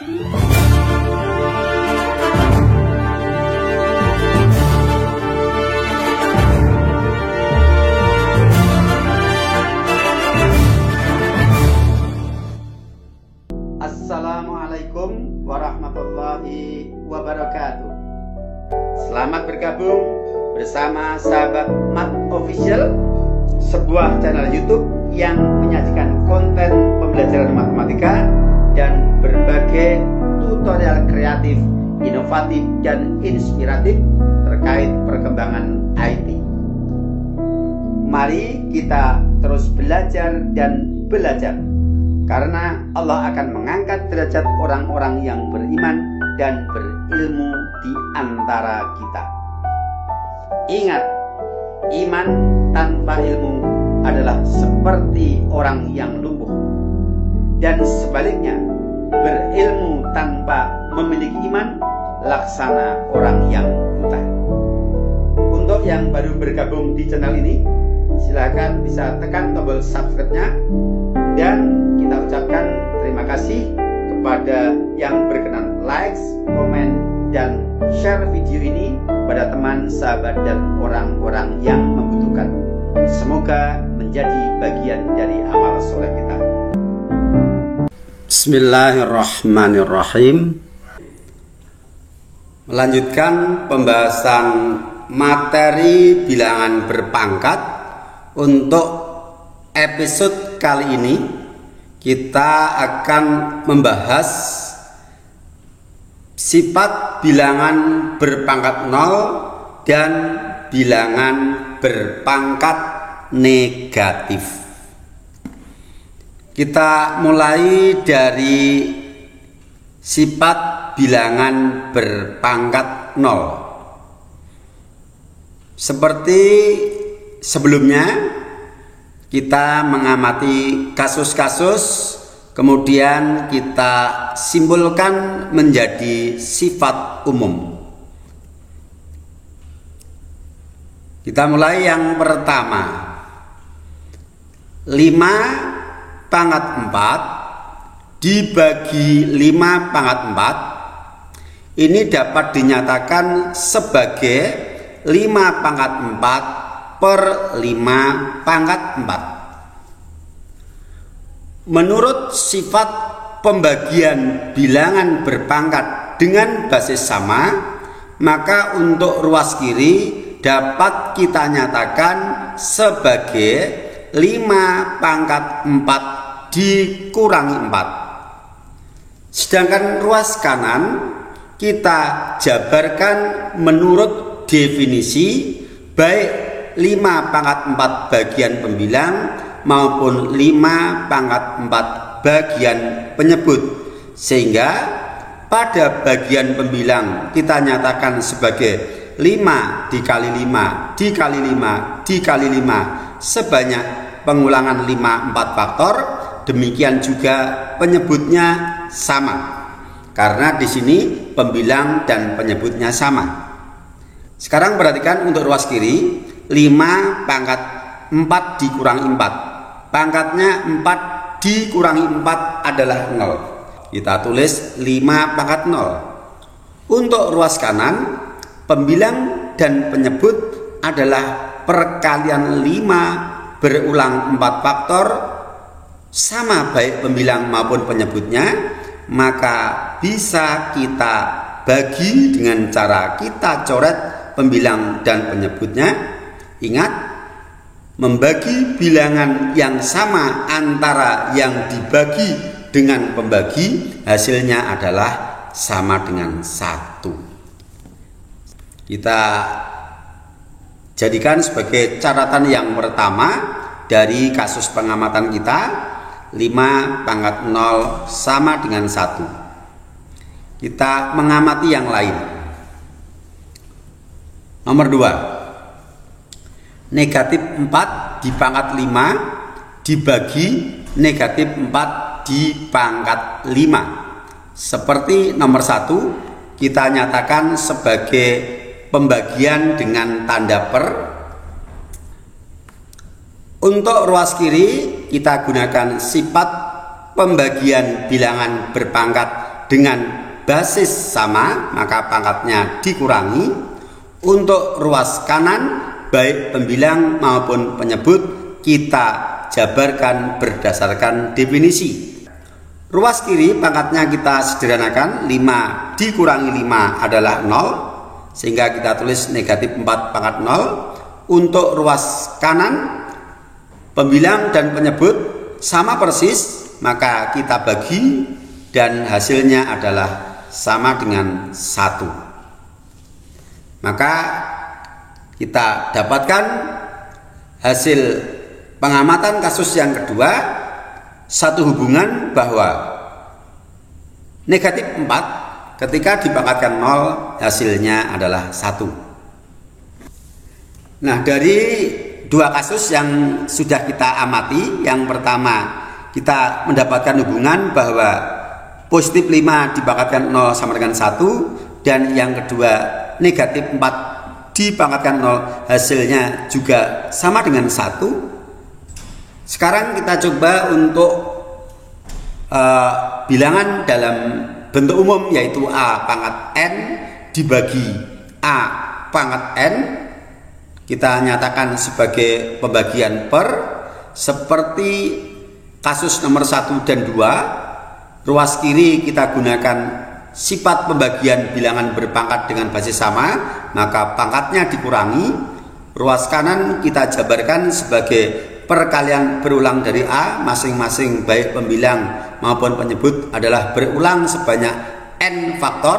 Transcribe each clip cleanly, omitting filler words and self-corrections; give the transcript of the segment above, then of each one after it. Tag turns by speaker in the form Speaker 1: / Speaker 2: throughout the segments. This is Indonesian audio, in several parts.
Speaker 1: Assalamualaikum warahmatullahi wabarakatuh. Selamat bergabung bersama sahabat Mat Official, sebuah channel YouTube yang menyajikan konten pembelajaran matematika dan berbagai tutorial kreatif, inovatif, dan inspiratif terkait perkembangan IT. Mari kita terus belajar dan belajar, karena Allah akan mengangkat derajat orang-orang yang beriman dan berilmu di antara kita. Ingat, iman tanpa ilmu adalah seperti orang yang lumpuh, dan sebaliknya, berilmu tanpa memiliki iman laksana orang yang buta. Untuk yang baru bergabung di channel ini, silakan bisa tekan tombol subscribe-nya, dan kita ucapkan terima kasih kepada yang berkenan like, komen, dan share video ini pada teman, sahabat, dan orang-orang yang membutuhkan. Semoga menjadi bagian dari amal soleh kita. Bismillahirrahmanirrahim. Melanjutkan pembahasan materi bilangan berpangkat. Untuk episode kali ini kita akan membahas sifat bilangan berpangkat 0 dan bilangan berpangkat negatif. Kita mulai dari sifat bilangan berpangkat 0. Seperti sebelumnya, kita mengamati kasus-kasus, kemudian kita simpulkan menjadi sifat umum. Kita mulai yang pertama. 5 pangkat 4 dibagi 5 pangkat 4 ini dapat dinyatakan sebagai 5 pangkat 4 per 5 pangkat 4. Menurut sifat pembagian bilangan berpangkat dengan basis sama, maka untuk ruas kiri dapat kita nyatakan sebagai 5 pangkat 4 dikurangi 4. Sedangkan ruas kanan kita jabarkan menurut definisi, baik 5 pangkat 4 bagian pembilang maupun 5 pangkat 4 bagian penyebut, sehingga pada bagian pembilang kita nyatakan sebagai 5 dikali 5 dikali 5 dikali 5 sebanyak pengulangan 5 4 faktor. Demikian juga penyebutnya sama, karena di sini pembilang dan penyebutnya sama. Sekarang perhatikan untuk ruas kiri, 5 pangkat 4 dikurangi 4. Pangkatnya 4 dikurangi 4 adalah 0. Kita tulis 5 pangkat 0. Untuk ruas kanan, pembilang dan penyebut adalah perkalian 5 berulang 4 faktor, sama baik pembilang maupun penyebutnya, maka bisa kita bagi dengan cara kita coret pembilang dan penyebutnya. Ingat, membagi bilangan yang sama antara yang dibagi dengan pembagi, hasilnya adalah sama dengan 1. Kita jadikan sebagai catatan yang pertama dari kasus pengamatan kita, 5 pangkat 0 sama dengan 1. Kita mengamati yang lain. Nomor 2. Negatif 4 di pangkat 5 dibagi negatif 4 di pangkat 5. Seperti nomor 1, kita nyatakan sebagai pembagian dengan tanda per. Untuk ruas kiri kita gunakan sifat pembagian bilangan berpangkat dengan basis sama, maka pangkatnya dikurangi. Untuk ruas kanan, baik pembilang maupun penyebut, kita jabarkan berdasarkan definisi. Ruas kiri pangkatnya kita sederhanakan, 5 dikurangi 5 adalah 0, sehingga kita tulis negatif 4 pangkat 0. Untuk ruas kanan, pembilang dan penyebut sama persis, maka kita bagi dan hasilnya adalah sama dengan 1. Maka kita dapatkan hasil pengamatan kasus yang kedua, satu hubungan bahwa negatif 4 ketika dipangkatkan 0 hasilnya adalah 1. Nah, dari dua kasus yang sudah kita amati, yang pertama kita mendapatkan hubungan bahwa positif 5 dipangkatkan 0 sama dengan 1, dan yang kedua negatif 4 dipangkatkan 0 hasilnya juga sama dengan 1. Sekarang kita coba untuk bilangan dalam bentuk umum, yaitu A pangkat N dibagi A pangkat N. Kita nyatakan sebagai pembagian per, seperti kasus nomor 1 dan 2. Ruas kiri kita gunakan sifat pembagian bilangan berpangkat dengan basis sama, maka pangkatnya dikurangi. Ruas kanan kita jabarkan sebagai perkalian berulang dari A, masing-masing baik pembilang maupun penyebut adalah berulang sebanyak N faktor.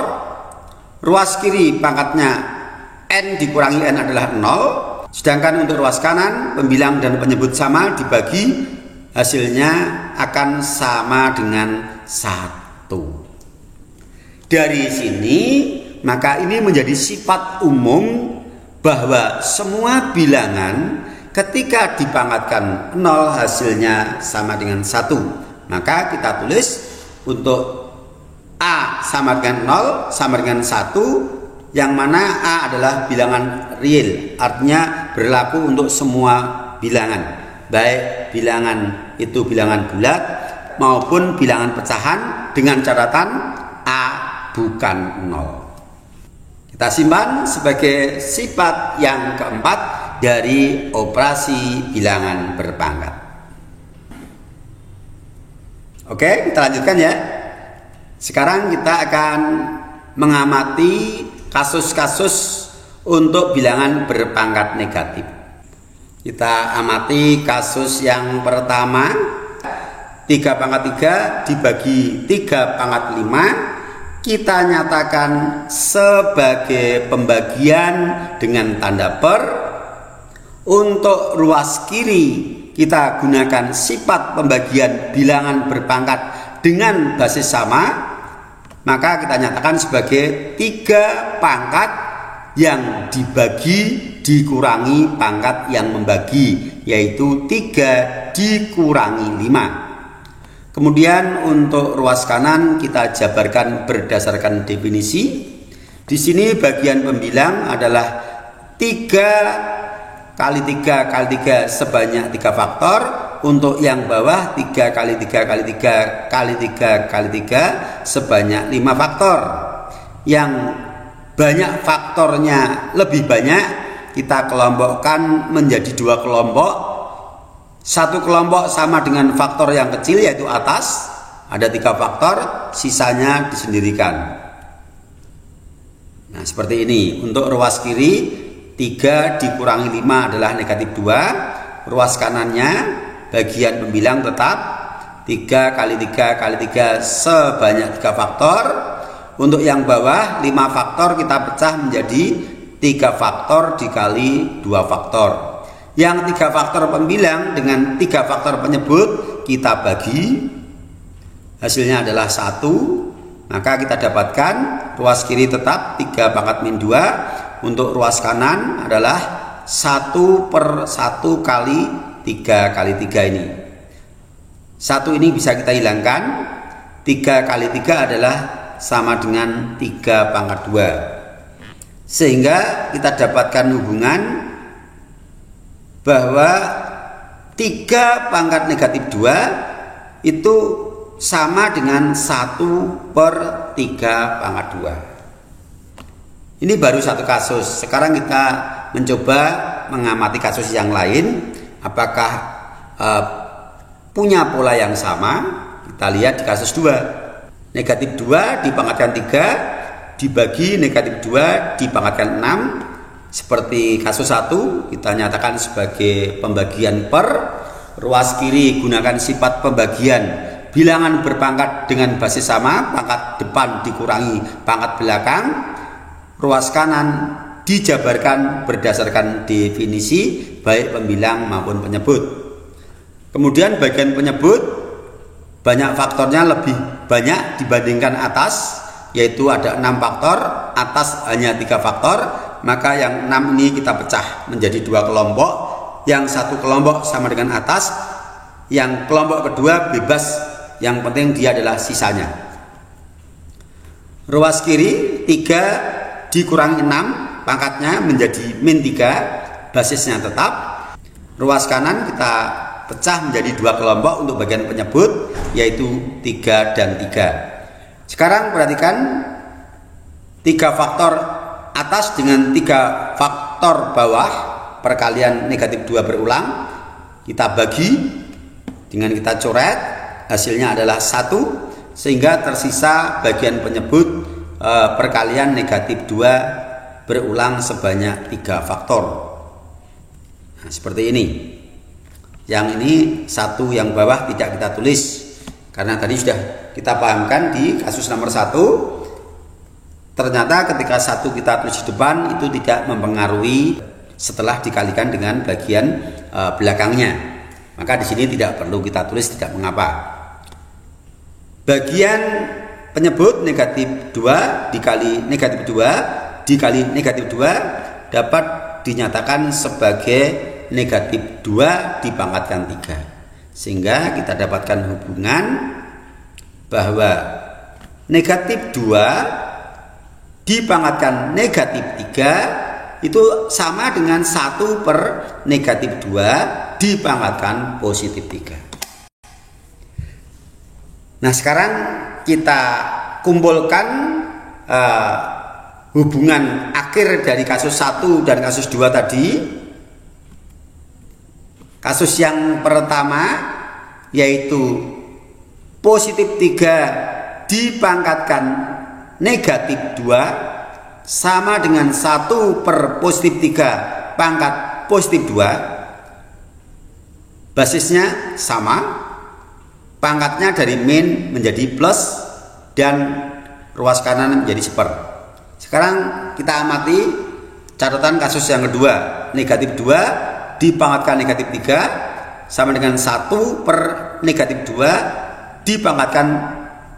Speaker 1: Ruas kiri pangkatnya N dikurangi N adalah 0, sedangkan untuk ruas kanan pembilang dan penyebut sama dibagi, hasilnya akan sama dengan 1. Dari sini, maka ini menjadi sifat umum bahwa semua bilangan ketika dipangkatkan 0 hasilnya sama dengan 1. Maka kita tulis untuk A sama dengan 0 sama dengan 1, yang mana A adalah bilangan real, artinya berlaku untuk semua bilangan, baik bilangan itu bilangan bulat maupun bilangan pecahan, dengan catatan A bukan 0. Kita simpan sebagai sifat yang keempat dari operasi bilangan berpangkat. Oke, kita lanjutkan ya. Sekarang kita akan mengamati kasus-kasus untuk bilangan berpangkat negatif. Kita amati kasus yang pertama, 3 pangkat 3 dibagi 3 pangkat 5. Kita nyatakan sebagai pembagian dengan tanda per. Untuk ruas kiri kita gunakan sifat pembagian bilangan berpangkat dengan basis sama, maka kita nyatakan sebagai 3 pangkat yang dibagi dikurangi pangkat yang membagi, yaitu 3 dikurangi 5. Kemudian untuk ruas kanan kita jabarkan berdasarkan definisi. Di sini bagian pembilang adalah 3 kali 3 kali 3 sebanyak 3 faktor. Untuk yang bawah 3 kali 3 kali 3 kali 3 kali 3 sebanyak 5 faktor. Yang banyak faktornya lebih banyak, kita kelompokkan menjadi 2 kelompok. Satu kelompok sama dengan faktor yang kecil, yaitu atas, ada 3 faktor, sisanya disendirikan. Nah, seperti ini. Untuk ruas kiri 3 dikurangi 5 adalah negatif 2. Ruas kanannya bagian pembilang tetap 3 kali 3 kali 3 sebanyak 3 faktor. Untuk yang bawah 5 faktor kita pecah menjadi 3 faktor dikali 2 faktor. Yang 3 faktor pembilang dengan 3 faktor penyebut kita bagi, hasilnya adalah 1. Maka kita dapatkan ruas kiri tetap 3 pangkat min 2. Untuk ruas kanan adalah 1 per 1 kali 3 kali 3 ini. 1 ini bisa kita hilangkan. 3 kali 3 adalah sama dengan 3 pangkat 2. Sehingga kita dapatkan hubungan bahwa 3 pangkat negatif 2 itu sama dengan 1/3/2. Ini baru satu kasus. Sekarang kita mencoba mengamati kasus yang lain. Apakah punya pola yang sama? Kita lihat di kasus 2. Negatif 2 dipangkatkan 3 dibagi negatif 2 dipangkatkan 6. Seperti kasus 1 kita nyatakan sebagai pembagian per. Ruas kiri gunakan sifat pembagian bilangan berpangkat dengan basis sama, pangkat depan dikurangi pangkat belakang. Ruas kanan dijabarkan berdasarkan definisi baik pembilang maupun penyebut. Kemudian bagian penyebut banyak faktornya, lebih banyak dibandingkan atas, yaitu ada 6 faktor, atas hanya 3 faktor. Maka yang 6 ini kita pecah menjadi 2 kelompok. Yang satu kelompok sama dengan atas, yang kelompok kedua bebas, yang penting dia adalah sisanya. Ruas kiri 3 dikurangi 6, pangkatnya menjadi -3, basisnya tetap. Ruas kanan kita pecah menjadi 2 kelompok untuk bagian penyebut, yaitu 3 dan 3. Sekarang perhatikan 3 faktor atas dengan 3 faktor bawah, perkalian negatif 2 berulang, kita bagi dengan kita coret, hasilnya adalah 1, sehingga tersisa bagian penyebut perkalian negatif 2 berulang sebanyak 3 faktor. Nah, seperti ini. Yang ini 1 yang bawah tidak kita tulis, karena tadi sudah kita pahamkan di kasus nomor 1. Ternyata ketika 1 kita tulis di depan itu tidak mempengaruhi setelah dikalikan dengan bagian belakangnya. Maka di sini tidak perlu kita tulis, tidak mengapa. Bagian penyebut negatif 2 dikali negatif 2 dikali negatif 2 dapat dinyatakan sebagai negatif 2 dipangkatkan 3. Sehingga kita dapatkan hubungan bahwa negatif 2 dipangkatkan negatif 3 itu sama dengan 1/-2 dipangkatkan positif 3. Nah, sekarang kita kumpulkan hubungan akhir dari kasus 1 dan kasus 2 tadi. Kasus yang pertama yaitu positif 3 dipangkatkan negatif 2 sama dengan 1/+3 pangkat positif 2. Basisnya sama, pangkatnya dari min menjadi plus dan ruas kanan menjadi 1/. Sekarang kita amati catatan kasus yang kedua. Negatif 2 dipangkatkan negatif 3 sama dengan 1/-2 dipangkatkan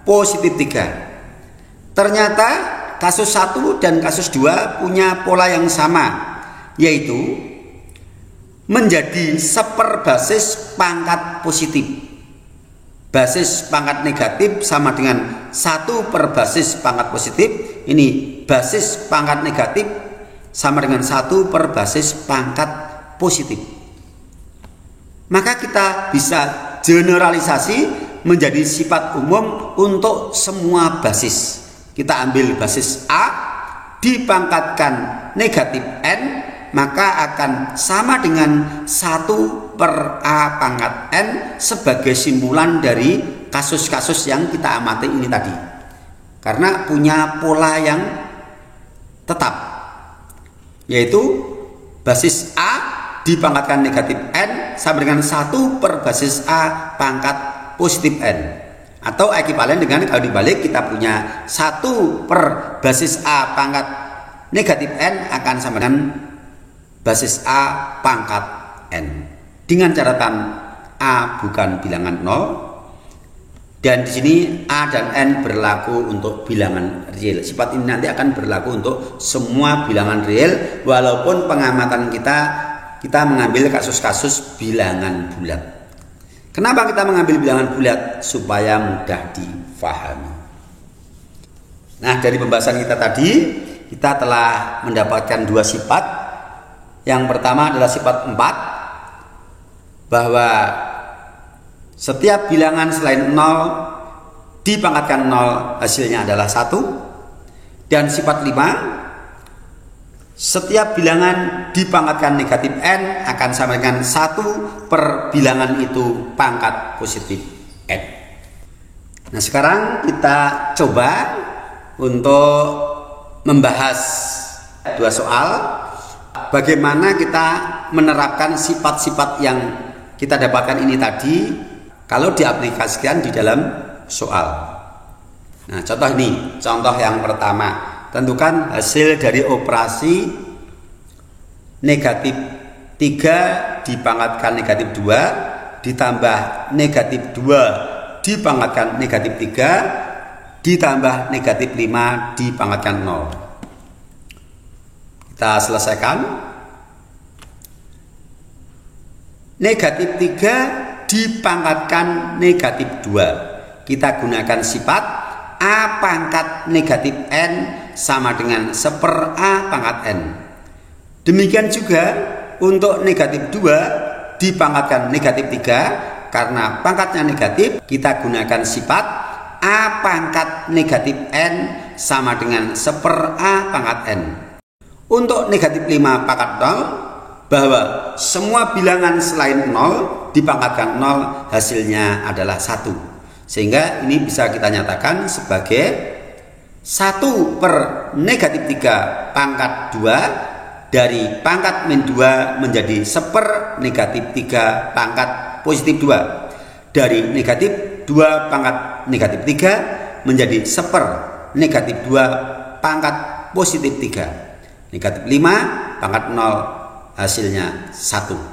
Speaker 1: positif 3. Ternyata kasus 1 dan kasus 2 punya pola yang sama, yaitu menjadi seperbasis pangkat positif. Basis pangkat negatif sama dengan 1/basis pangkat positif. Ini basis pangkat negatif sama dengan 1/basis pangkat positif. Maka kita bisa generalisasi menjadi sifat umum untuk semua basis. Kita ambil basis A dipangkatkan negatif N, maka akan sama dengan 1/A pangkat N sebagai simpulan dari kasus-kasus yang kita amati ini tadi. Karena punya pola yang tetap, yaitu basis A dipangkatkan negatif N sama dengan 1/basis A pangkat positif N. Atau ekivalen dengan kalau dibalik kita punya 1/basis A pangkat negatif N akan sama dengan basis A pangkat N. Dengan catatan A bukan bilangan 0. Dan di sini A dan N berlaku untuk bilangan real. Sifat ini nanti akan berlaku untuk semua bilangan real, walaupun pengamatan kita mengambil kasus-kasus bilangan bulat. Kenapa kita mengambil bilangan bulat? Supaya mudah difahami. Nah, dari pembahasan kita tadi, kita telah mendapatkan 2 sifat. Yang pertama adalah sifat 4, bahwa setiap bilangan selain 0 dipangkatkan 0 hasilnya adalah 1. Dan sifat 5, setiap bilangan dipangkatkan negatif n akan sama dengan 1 per bilangan itu pangkat positif n. Nah, sekarang kita coba untuk membahas 2 soal. Bagaimana kita menerapkan sifat-sifat yang kita dapatkan ini tadi kalau diaplikasikan di dalam soal. Nah, contoh ini, contoh yang pertama. Tentukan hasil dari operasi negatif 3 dipangkatkan negatif 2 ditambah negatif 2 dipangkatkan negatif 3 ditambah negatif 5 dipangkatkan 0. Kita selesaikan. Negatif 3 dipangkatkan negatif 2. Kita gunakan sifat A pangkat negatif N sama dengan 1/A pangkat N. Demikian juga untuk negatif 2 dipangkatkan negatif 3. Karena pangkatnya negatif, kita gunakan sifat A pangkat negatif N sama dengan 1/A pangkat N. Untuk negatif 5 pangkat 0, bahwa semua bilangan selain 0 dipangkatkan 0 hasilnya adalah 1. Sehingga ini bisa kita nyatakan sebagai 1 per negatif 3 pangkat 2 dari pangkat min 2 menjadi 1 negatif 3 pangkat positif 2. Dari negatif 2 pangkat negatif 3 menjadi 1 negatif 2 pangkat positif 3. Negatif 5 pangkat 0 hasilnya 1.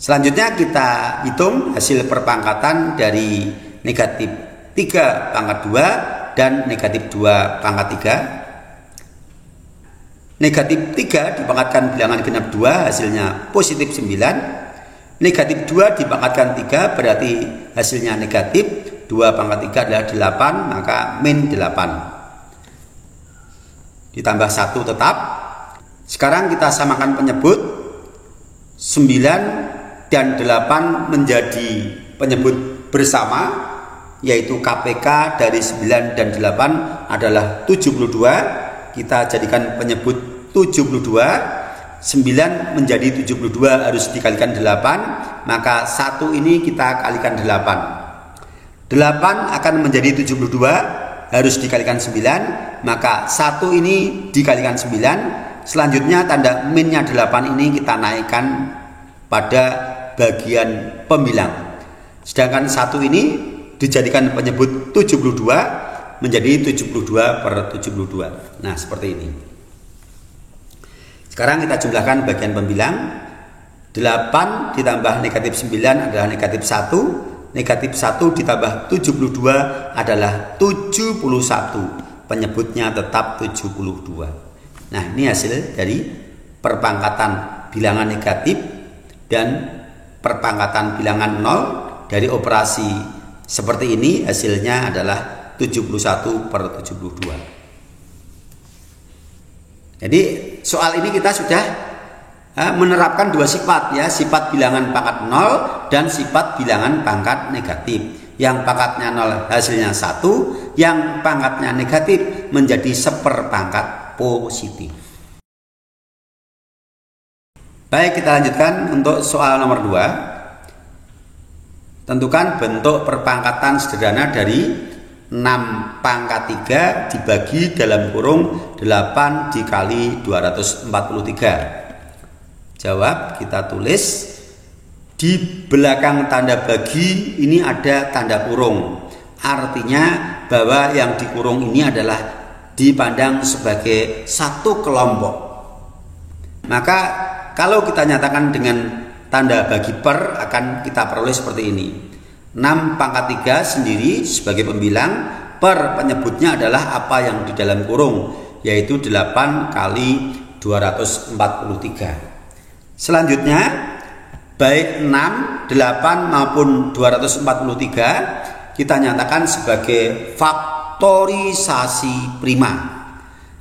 Speaker 1: Selanjutnya kita hitung hasil perpangkatan dari negatif 3 pangkat 2 dan negatif 2 pangkat 3. Negatif 3 dipangkatkan bilangan genap 2 hasilnya positif 9. Negatif 2 dipangkatkan 3 berarti hasilnya negatif. 2 pangkat 3 adalah 8, maka min 8. Ditambah 1 tetap. Sekarang kita samakan penyebut. 9 dan 8 menjadi penyebut bersama, yaitu KPK dari 9 dan 8 adalah 72. Kita jadikan penyebut 72. 9 menjadi 72 harus dikalikan 8, maka 1 ini kita kalikan 8. 8 akan menjadi 72 harus dikalikan 9, maka 1 ini dikalikan 9. Selanjutnya tanda minnya 8 ini kita naikkan pada bagian pembilang. Sedangkan 1 ini dijadikan penyebut 72 menjadi 72 per 72. Nah, seperti ini. Sekarang kita jumlahkan bagian pembilang. 8 ditambah negatif 9 adalah negatif 1. Negatif 1 ditambah 72 adalah 71. Penyebutnya tetap 72. Nah, ini hasil dari perpangkatan bilangan negatif dan perpangkatan bilangan 0 dari operasi seperti ini. Hasilnya adalah 71 per 72. Jadi soal ini kita sudah menerapkan 2 sifat, ya, sifat bilangan pangkat 0 dan sifat bilangan pangkat negatif. Yang pangkatnya 0 hasilnya 1, yang pangkatnya negatif menjadi 1 pangkat positif. Baik, kita lanjutkan untuk soal nomor 2. Tentukan bentuk perpangkatan sederhana dari 6 pangkat 3 dibagi dalam kurung 8 dikali 243. Jawab kita tulis. Di belakang tanda bagi ini ada tanda kurung. Artinya bahwa yang dikurung ini adalah dipandang sebagai satu kelompok. Maka kalau kita nyatakan dengan tanda bagi per, akan kita peroleh seperti ini. 6 pangkat 3 sendiri sebagai pembilang, per penyebutnya adalah apa yang di dalam kurung, yaitu 8 kali 243. Selanjutnya, baik 6, 8 maupun 243 kita nyatakan sebagai faktorisasi prima.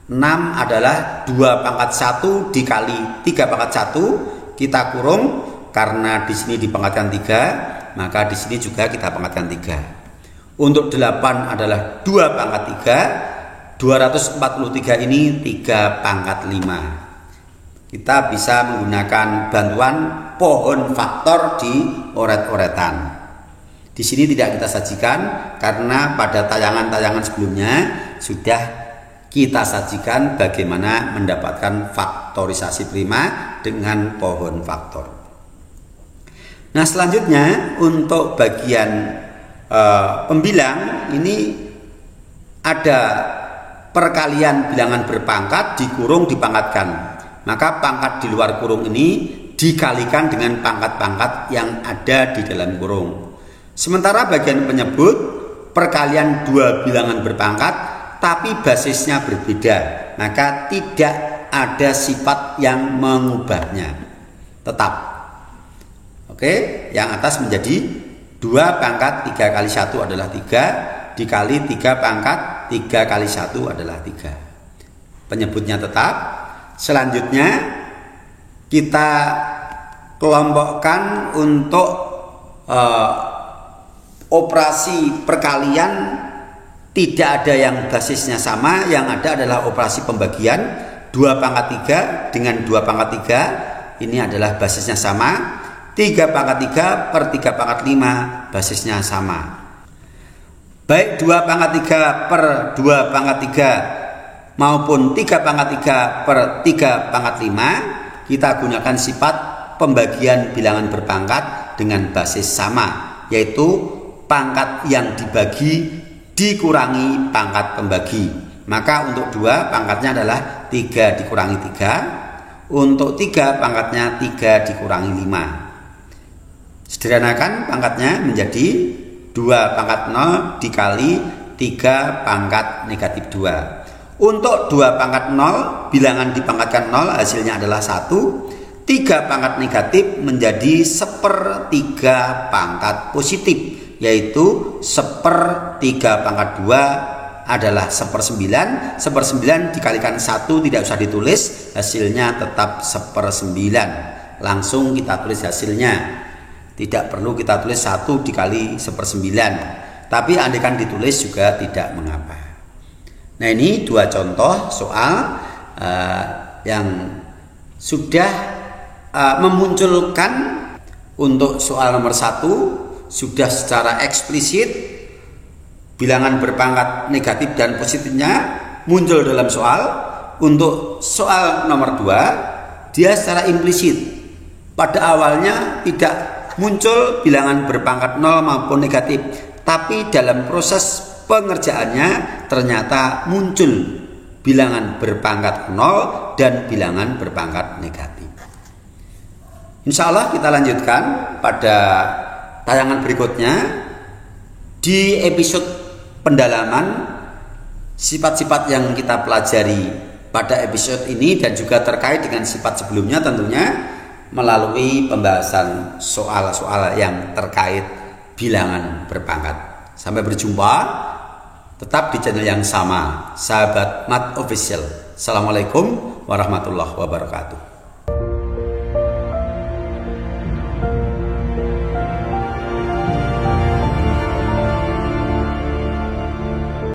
Speaker 1: 6 adalah 2 pangkat 1 dikali 3 pangkat 1, kita kurung karena di sini dipangkatkan 3, maka di sini juga kita pangkatkan 3. Untuk 8 adalah 2 pangkat 3. 243 ini 3 pangkat 5. Kita bisa menggunakan bantuan pohon faktor di oret-oretan. Di sini tidak kita sajikan karena pada tayangan-tayangan sebelumnya sudah kita sajikan bagaimana mendapatkan faktorisasi prima dengan pohon faktor. Nah, selanjutnya untuk bagian pembilang ini ada perkalian bilangan berpangkat dikurung dipangkatkan. Maka pangkat di luar kurung ini dikalikan dengan pangkat-pangkat yang ada di dalam kurung. Sementara bagian penyebut perkalian dua bilangan berpangkat tapi basisnya berbeda, maka tidak ada sifat yang mengubahnya, tetap. Oke, yang atas menjadi 2 pangkat 3 kali 1 adalah 3 dikali 3 pangkat 3 kali 1 adalah 3. Penyebutnya tetap. Selanjutnya kita kelompokkan untuk operasi perkalian. Tidak ada yang basisnya sama, yang ada adalah operasi pembagian 2 pangkat 3 dengan 2 pangkat 3 ini adalah basisnya sama. 3 pangkat 3 per 3 pangkat 5 basisnya sama. Baik 2 pangkat 3 per 2 pangkat 3 maupun 3 pangkat 3 per 3 pangkat 5 kita gunakan sifat pembagian bilangan berpangkat dengan basis sama, yaitu pangkat yang dibagi dikurangi pangkat pembagi. Maka untuk 2 pangkatnya adalah 3 dikurangi 3. Untuk 3 pangkatnya 3 dikurangi 5. Sederhanakan pangkatnya menjadi 2 pangkat 0 dikali 3 pangkat negatif 2. Untuk 2 pangkat 0 bilangan dipangkatkan 0 hasilnya adalah 1. 3 pangkat negatif menjadi 1/3 pangkat positif, yaitu 1/3 pangkat 2 adalah 1/9. 1/9 dikalikan 1 tidak usah ditulis, hasilnya tetap 1/9. Langsung kita tulis hasilnya. Tidak perlu kita tulis 1 dikali 1/9. Tapi andaikan ditulis juga tidak mengapa. Nah, ini 2 contoh soal yang sudah memunculkan. Untuk soal nomor 1 sudah secara eksplisit bilangan berpangkat negatif dan positifnya muncul dalam soal. Untuk soal nomor 2 dia secara implisit. Pada awalnya tidak muncul bilangan berpangkat 0 maupun negatif, tapi dalam proses pengerjaannya ternyata muncul bilangan berpangkat 0 dan bilangan berpangkat negatif. Insya Allah kita lanjutkan pada tayangan berikutnya di episode pendalaman sifat-sifat yang kita pelajari pada episode ini dan juga terkait dengan sifat sebelumnya tentunya melalui pembahasan soal-soal yang terkait bilangan berpangkat. Sampai berjumpa tetap di channel yang sama, Sahabat Mat Official. Assalamualaikum warahmatullahi wabarakatuh.